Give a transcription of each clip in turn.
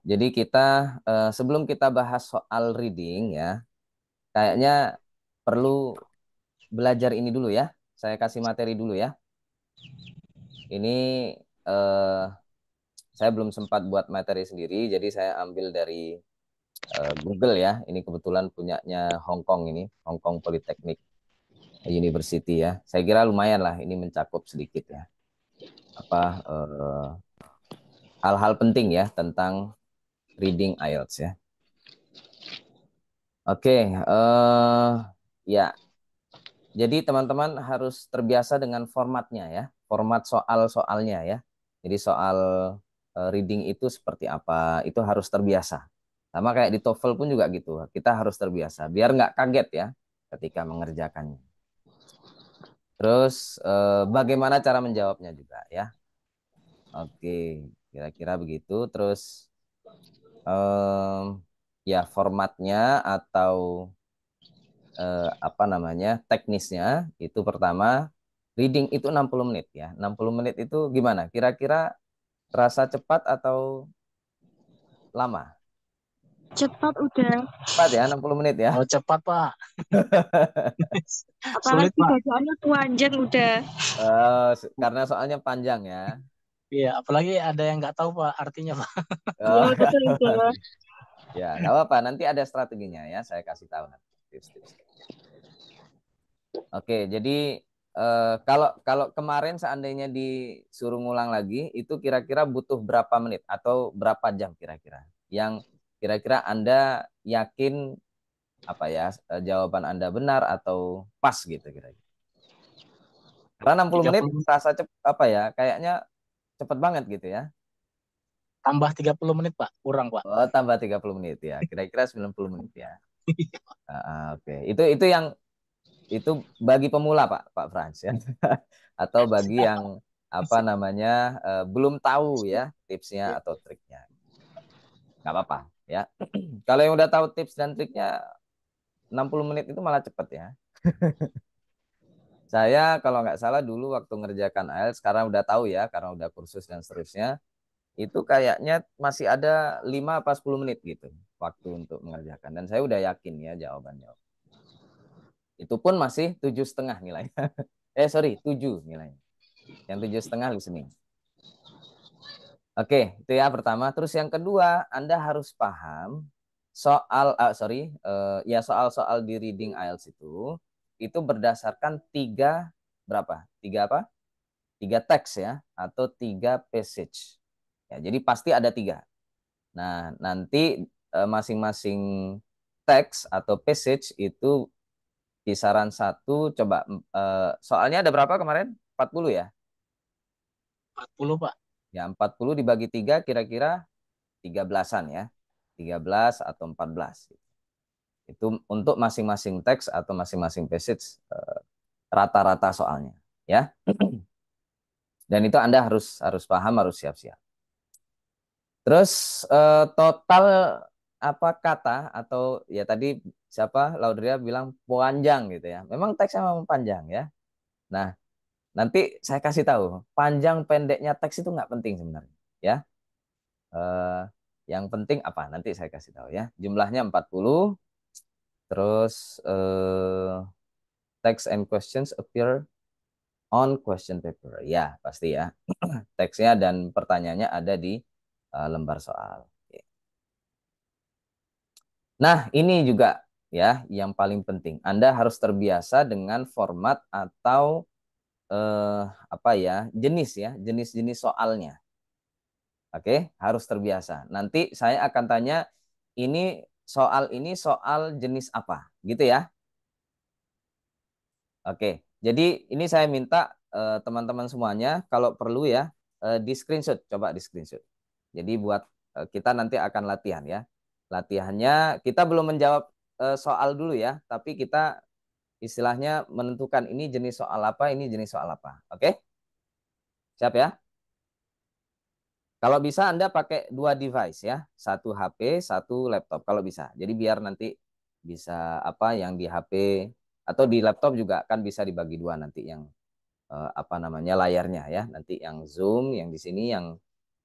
Jadi kita sebelum kita bahas soal reading ya, kayaknya perlu belajar ini dulu ya. Saya kasih materi dulu ya. Ini eh, saya belum sempat buat materi sendiri, jadi saya ambil dari Google ya. Ini kebetulan punyanya Hong Kong ini, Hong Kong Polytechnic University ya. Saya kira lumayan lah, ini mencakup sedikit ya. Apa hal-hal penting ya tentang reading IELTS ya. Oke, ya. Jadi teman-teman harus terbiasa dengan formatnya ya, format soal-soalnya ya. Jadi soal reading itu seperti apa, itu harus terbiasa. Sama kayak di TOEFL pun juga gitu, kita harus terbiasa, biar nggak kaget ya ketika mengerjakannya. Terus bagaimana cara menjawabnya juga ya. Oke, kira-kira begitu. Terus em, ya formatnya atau apa namanya teknisnya itu pertama reading itu 60 menit ya. 60 menit itu gimana? Kira-kira terasa cepat atau lama? Cepat udah. Cepat ya 60 menit ya. Oh, cepat, Pak. Sulit, Apalagi Pak. bacaannya panjang udah. Karena soalnya panjang ya. Iya, apalagi ada yang nggak tahu, Pak, artinya, Pak. Iya, Oh, betul itu. ya, nggak apa-apa. Nanti ada strateginya ya. Saya kasih tahu nanti tips-tips. Oke, jadi kalau kalau kemarin seandainya disuruh ngulang lagi, itu kira-kira butuh berapa menit atau berapa jam kira-kira? Yang kira-kira Anda yakin apa ya jawaban Anda benar atau pas gitu kira-kira. Karena 60 menit 30 rasa apa ya kayaknya cepet banget gitu ya. tambah 30 menit, Pak. Kurang, Pak. Oh, tambah 30 menit ya. Kira-kira 90 menit ya. Oke. Itu yang itu bagi pemula Pak Frans ya. Atau bagi yang apa Siap. namanya belum tahu ya tipsnya atau triknya. Nggak apa-apa ya. Kalau yang udah tahu tips dan triknya 60 menit itu malah cepet ya. Saya kalau nggak salah dulu waktu ngerjakan IELTS, sekarang udah tahu ya, karena udah kursus dan seterusnya, itu kayaknya masih ada 5 apa 10 menit gitu waktu untuk mengerjakan. Dan saya udah yakin ya jawabannya. Itu pun masih 7,5 nilainya. Sorry, 7 nilainya. Yang 7,5 listening. Oke, itu ya pertama. Terus yang kedua, Anda harus paham soal, ya soal-soal di reading IELTS itu berdasarkan berapa? Tiga apa? Tiga teks ya, atau tiga passage. Ya, jadi pasti ada tiga. Nah, nanti masing-masing teks atau passage itu kisaran satu, coba soalnya ada berapa kemarin? 40 ya? 40, Pak. Ya, 40 dibagi tiga kira-kira 13-an ya. 13 atau 14. Itu untuk masing-masing teks atau masing-masing passage rata-rata soalnya ya. Dan itu Anda harus harus paham, harus siap-siap. Terus total apa kata atau ya tadi siapa Laudria bilang panjang gitu ya. Memang teksnya memang panjang ya. Nah, nanti saya kasih tahu panjang pendeknya teks itu nggak penting sebenarnya ya. Eh, yang penting apa? Nanti saya kasih tahu ya. Jumlahnya 40. Terus text and questions appear on question paper. Ya, pasti ya. Teksnya dan pertanyaannya ada di lembar soal. Nah, ini juga ya yang paling penting. Anda harus terbiasa dengan format atau eh, apa ya, jenis ya, jenis-jenis soalnya. Oke, harus terbiasa. Nanti saya akan tanya ini soal jenis apa, gitu ya. Oke, jadi ini saya minta teman-teman semuanya kalau perlu ya di screenshot, coba di screenshot. Jadi buat kita nanti akan latihan ya. Latihannya kita belum menjawab soal dulu ya, tapi kita istilahnya menentukan ini jenis soal apa, ini jenis soal apa. Oke? Siap ya? Kalau bisa Anda pakai dua device ya, satu HP, satu laptop kalau bisa. Jadi biar nanti bisa apa yang di HP atau di laptop juga kan bisa dibagi dua nanti yang apa namanya layarnya ya. Nanti yang Zoom, yang di sini yang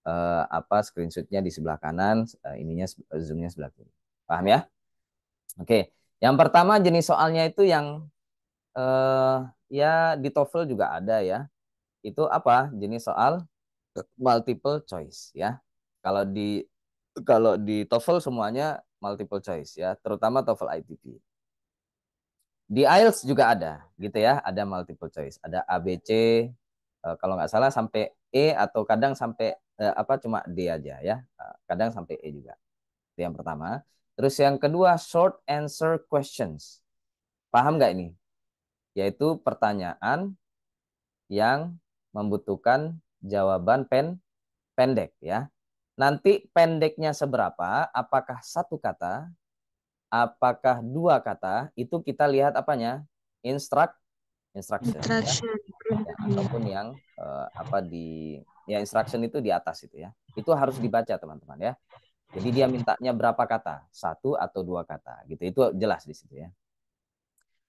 apa screenshotnya di sebelah kanan, ininya zoomnya sebelah kiri. Paham ya? Oke. Yang pertama jenis soalnya itu yang ya di TOEFL juga ada ya. Itu apa? Jenis soal multiple choice ya. Kalau di TOEFL semuanya multiple choice ya, terutama TOEFL ITP. Di IELTS juga ada gitu ya, ada multiple choice, ada A B C, kalau nggak salah sampai E atau kadang sampai apa cuma D aja ya, kadang sampai E juga. Itu yang pertama. Terus yang kedua short answer questions. Paham nggak ini? Yaitu pertanyaan yang membutuhkan jawaban pendek ya. Nanti pendeknya seberapa? Apakah satu kata? Apakah dua kata? Itu kita lihat apanya? Instruction ya. Instruction. Ya, ataupun yang apa di ya instruction itu di atas itu ya. Itu harus dibaca teman-teman ya. Jadi dia mintanya berapa kata? Satu atau dua kata gitu. Itu jelas di situ ya.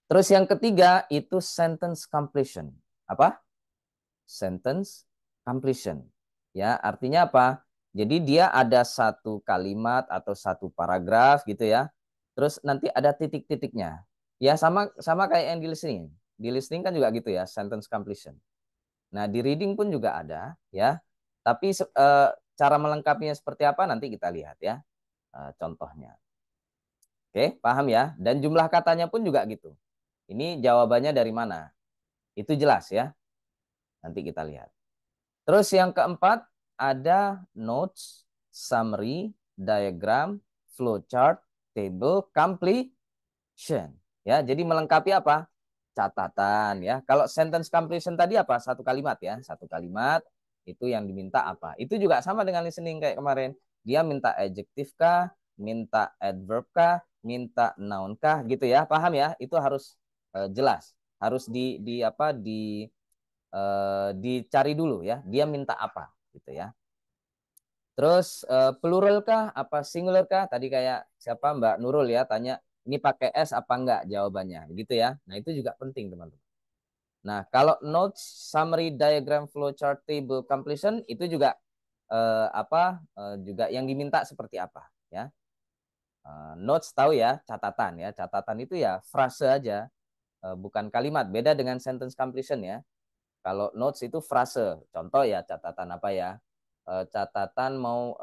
Terus yang ketiga itu sentence completion. Apa? Sentence completion. Ya, artinya apa? Jadi dia ada satu kalimat atau satu paragraf gitu ya. Terus nanti ada titik-titiknya. Ya sama sama kayak yang di listening. Di listening kan juga gitu ya, sentence completion. Nah, di reading pun juga ada ya. Tapi cara melengkapinya seperti apa nanti kita lihat ya. Contohnya. Oke, paham ya? Dan jumlah katanya pun juga gitu. Ini jawabannya dari mana? Itu jelas ya. Nanti kita lihat. Terus yang keempat ada notes, summary, diagram, flowchart, table, completion. Ya, jadi melengkapi apa? Catatan ya. Kalau sentence completion tadi apa? Satu kalimat ya, satu kalimat itu yang diminta apa? Itu juga sama dengan listening kayak kemarin. Dia minta adjective kah, minta adverb kah, minta noun kah gitu ya. Paham ya? Itu harus jelas. Harus di apa dicari dulu ya. Dia minta apa gitu ya. Terus plural kah apa singular kah? Tadi kayak siapa Mbak Nurul ya tanya ini pakai S apa enggak jawabannya gitu ya. Nah, itu juga penting teman-teman. Nah, kalau notes, summary, diagram, flowchart, table, completion itu juga juga yang diminta seperti apa ya. Notes tahu ya, catatan ya. Catatan itu ya frase aja, bukan kalimat. Beda dengan sentence completion ya. Kalau notes itu frase. Contoh ya catatan apa ya? Catatan mau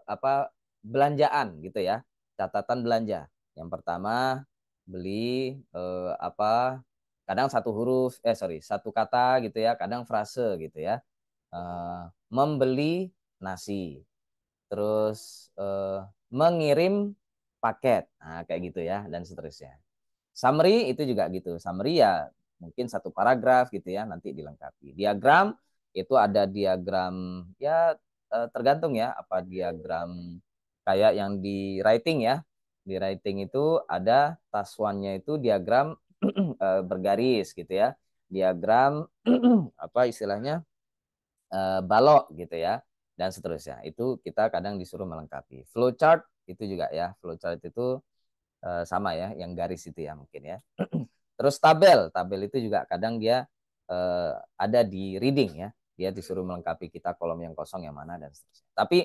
apa belanjaan gitu ya. Catatan belanja. Yang pertama beli apa kadang satu huruf satu kata gitu ya, kadang frase gitu ya. Membeli nasi. Terus mengirim paket. Nah, kayak gitu ya dan seterusnya. Summary itu juga gitu. Summary ya mungkin satu paragraf gitu ya, nanti dilengkapi. Diagram itu ada diagram ya tergantung ya apa diagram kayak yang di writing ya. Di writing itu ada task one-nya itu diagram bergaris gitu ya. Diagram apa istilahnya balok gitu ya dan seterusnya. Itu kita kadang disuruh melengkapi. Flowchart itu juga ya. Flowchart itu sama ya, yang garis itu ya mungkin ya. Terus tabel itu juga kadang dia ada di reading ya. Dia disuruh melengkapi kita kolom yang kosong yang mana dan seterusnya. Tapi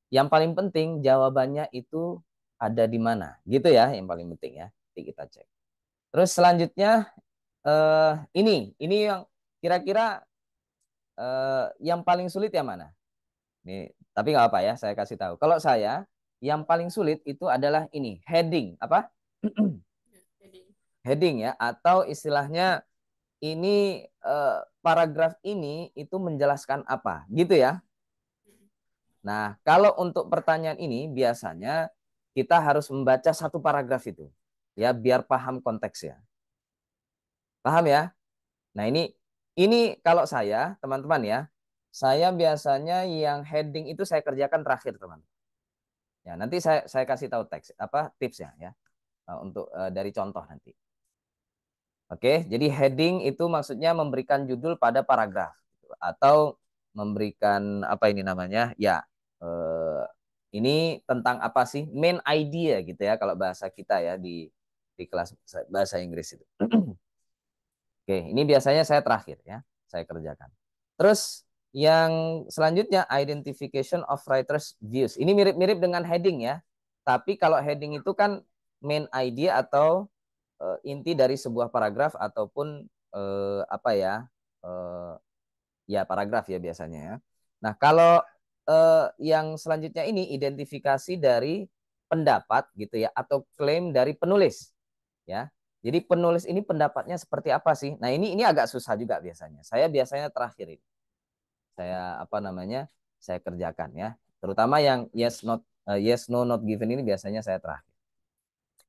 yang paling penting jawabannya itu ada di mana, gitu ya, yang paling penting ya. Nanti kita cek. Terus selanjutnya ini yang kira-kira yang paling sulit yang mana? Nih, tapi nggak apa ya, saya kasih tahu. Kalau saya yang paling sulit itu adalah ini heading apa? Heading ya atau istilahnya ini paragraf ini itu menjelaskan apa gitu ya. Nah, kalau untuk pertanyaan ini biasanya kita harus membaca satu paragraf itu ya biar paham konteksnya. Paham ya? Nah, ini kalau saya, teman-teman ya, saya biasanya yang heading itu saya kerjakan terakhir, teman. Ya, nanti saya kasih tahu teks apa tipsnya ya untuk dari contoh nanti. Oke, jadi heading itu maksudnya memberikan judul pada paragraf gitu. Atau memberikan apa ini namanya? Ya, ini tentang apa sih? Main idea gitu ya kalau bahasa kita ya di kelas bahasa Inggris itu. Oke, ini biasanya saya terakhir ya, saya kerjakan. Terus Yang selanjutnya identification of writers views. Ini mirip-mirip dengan heading ya. Tapi kalau heading itu kan main idea atau inti dari sebuah paragraf ataupun apa ya? Ya paragraf ya biasanya ya. Nah, kalau yang selanjutnya ini identifikasi dari pendapat gitu ya atau klaim dari penulis ya. Jadi penulis ini pendapatnya seperti apa sih? Nah, ini agak susah juga biasanya. Saya biasanya terakhir ini. Saya apa namanya? Saya kerjakan ya. Terutama yang yes no not given ini biasanya saya terakhir.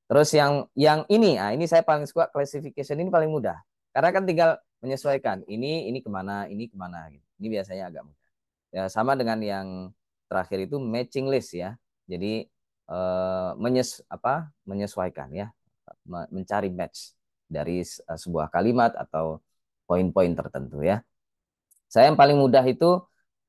Terus yang ini, nah ini saya paling suka classification ini paling mudah. Karena kan tinggal menyesuaikan ini kemana, ini kemana gitu. Ini biasanya agak mudah. Ya sama dengan yang terakhir itu matching list ya. Jadi menyesuaikan ya, mencari match dari sebuah kalimat atau poin-poin tertentu ya. Saya yang paling mudah itu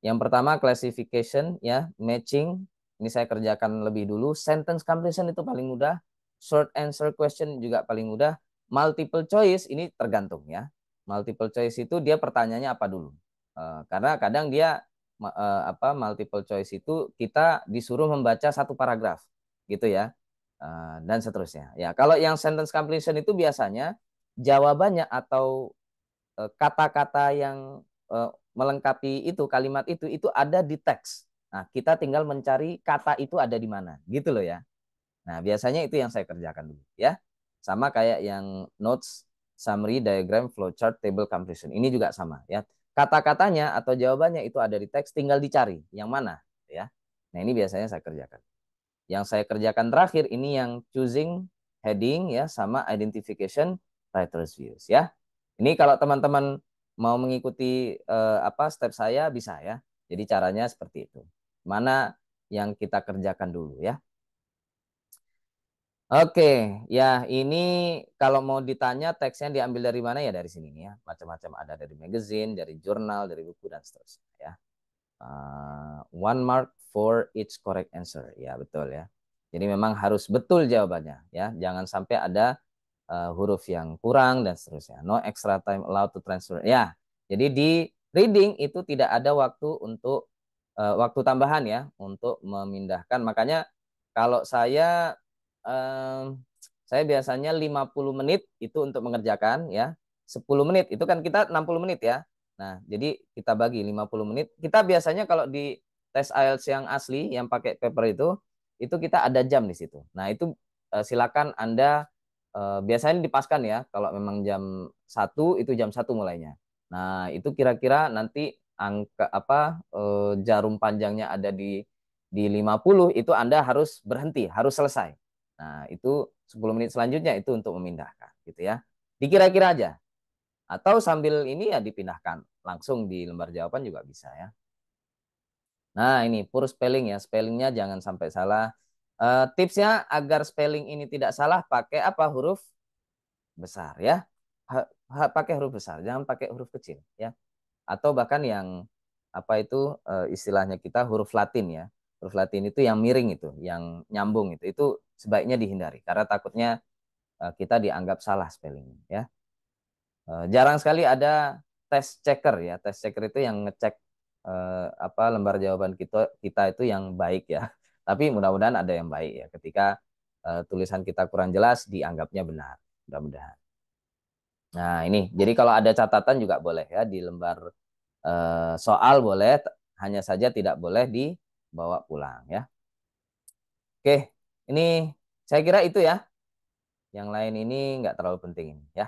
yang pertama classification ya, matching. Ini saya kerjakan lebih dulu. Sentence completion itu paling mudah. Short answer question juga paling mudah. Multiple choice ini tergantung ya. Multiple choice itu dia pertanyaannya apa dulu. Karena kadang dia multiple choice itu kita disuruh membaca satu paragraf gitu ya. Dan seterusnya. Ya, kalau yang sentence completion itu biasanya jawabannya atau kata-kata yang melengkapi itu kalimat itu ada di teks. Nah, kita tinggal mencari kata itu ada di mana, gitu loh ya. Nah, biasanya itu yang saya kerjakan dulu ya. Sama kayak yang notes, summary, diagram, flowchart, table comparison. Ini juga sama ya. Kata-katanya atau jawabannya itu ada di teks, tinggal dicari yang mana ya. Nah, ini biasanya saya kerjakan. Yang saya kerjakan terakhir ini yang choosing, heading ya, sama identification, writer's views ya. Ini kalau teman-teman mau mengikuti step saya bisa ya. Jadi caranya seperti itu. Mana yang kita kerjakan dulu ya. Oke, ya ini kalau mau ditanya teksnya diambil dari mana ya dari sini nih ya. Macam-macam ada dari magazine, dari jurnal, dari buku dan seterusnya ya. 1 mark for each correct answer. Ya betul ya. Jadi memang harus betul jawabannya ya. Jangan sampai ada huruf yang kurang dan seterusnya. No extra time allowed to transfer. Ya, jadi di reading itu tidak ada waktu untuk waktu tambahan ya untuk memindahkan. Makanya kalau saya biasanya 50 menit itu untuk mengerjakan ya. 10 menit itu kan kita 60 menit ya. Nah, jadi kita bagi 50 menit. Kita biasanya kalau di tes IELTS yang asli yang pakai paper itu kita ada jam di situ. Nah, itu silakan Anda biasanya dipaskan ya. Kalau memang jam 1 itu jam 1 mulainya. Nah, itu kira-kira nanti angka jarum panjangnya ada di 50 itu Anda harus berhenti, harus selesai. Nah, itu 10 menit selanjutnya itu untuk memindahkan gitu ya. Dikira-kira aja. Atau sambil ini ya dipindahkan langsung di lembar jawaban juga bisa ya. Nah, ini poor spelling ya. Spellingnya jangan sampai salah. Tipsnya agar spelling ini tidak salah pakai apa? Huruf besar ya. Pakai huruf besar, jangan pakai huruf kecil ya. Atau bahkan yang apa itu istilahnya kita huruf Latin ya. Huruf Latin itu yang miring itu, yang nyambung itu sebaiknya dihindari karena takutnya kita dianggap salah spellingnya ya. Jarang sekali ada test checker ya. Test checker itu yang ngecek lembar jawaban kita itu yang baik ya. Tapi mudah-mudahan ada yang baik ya. Ketika tulisan kita kurang jelas dianggapnya benar. Mudah-mudahan. Nah, ini. Jadi kalau ada catatan juga boleh ya di lembar soal boleh, hanya saja tidak boleh dibawa pulang ya. Oke, ini saya kira itu ya. Yang lain ini nggak terlalu penting ya.